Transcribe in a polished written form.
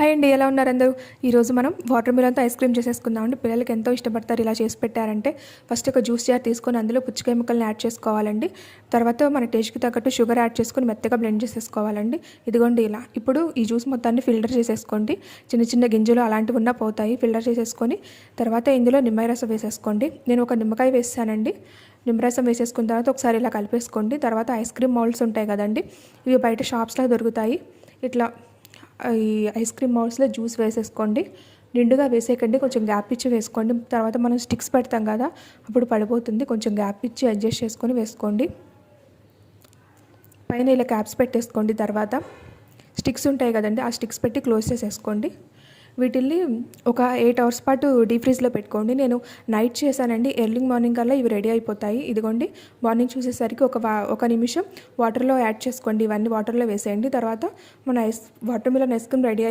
Hi అండి, ఎలా ఉన్నారు అందరూ? ఈరోజు మనం వాటర్ మిలన్తో ఐస్ క్రీమ్ చేసేసుకుందామండి. పిల్లలకి ఎంతో ఇష్టపడతారు ఇలా చేసి పెట్టారంటే. ఫస్ట్ ఒక జ్యూస్ జార్ తీసుకొని అందులో పుచ్చకాయ ముక్కల్ని యాడ్ చేసుకోవాలండి. తర్వాత మన టేస్ట్కి తగ్గట్టు షుగర్ యాడ్ చేసుకొని మెత్తగా బ్లెండ్ చేసేసుకోవాలండి. ఇదిగోండి ఇలా. ఇప్పుడు ఈ జ్యూస్ మొత్తాన్ని ఫిల్టర్ చేసేసుకోండి. చిన్న చిన్న గింజలు అలాంటివి ఉన్నా పోతాయి. ఫిల్టర్ చేసేసుకొని తర్వాత ఇందులో నిమ్మకాయ రసం వేసేసుకోండి. నేను ఒక నిమ్మకాయ వేసానండి. నిమ్మరసం వేసేసుకున్న తర్వాత ఒకసారి ఇలా కలిపేసుకోండి. తర్వాత ఐస్ క్రీమ్ మౌల్డ్స్ ఉంటాయి కదండి, ఇవి బయట షాప్స్లో దొరుకుతాయి. ఇట్లా ఈ ఐస్ క్రీమ్ మౌల్డ్స్లో జ్యూస్ వేసేసుకోండి. నిండుగా వేసేయకండి, కొంచెం గ్యాప్ ఇచ్చి వేసుకోండి. తర్వాత మనం స్టిక్స్ పెడతాం కదా, అప్పుడు పడిపోతుంది. కొంచెం గ్యాప్ ఇచ్చి అడ్జస్ట్ చేసుకొని వేసుకోండి. పైన ఇలా క్యాప్స్ పెట్టేసుకోండి. తర్వాత స్టిక్స్ ఉంటాయి కదండి, ఆ స్టిక్స్ పెట్టి క్లోజ్ చేసేసుకోండి. వీటిల్ని ఒక 8 అవర్స్ పాటు డీప్ ఫ్రీజ్లో పెట్టుకోండి. నేను నైట్ చేశానండి, ఎర్లీ మార్నింగ్ కల్లా ఇవి రెడీ అయిపోతాయి. ఇదిగోండి, మార్నింగ్ చూసేసరికి ఒక నిమిషం వాటర్లో యాడ్ చేసుకోండి. ఇవన్నీ వాటర్లో వేసేయండి. తర్వాత మన water melon ice cream ready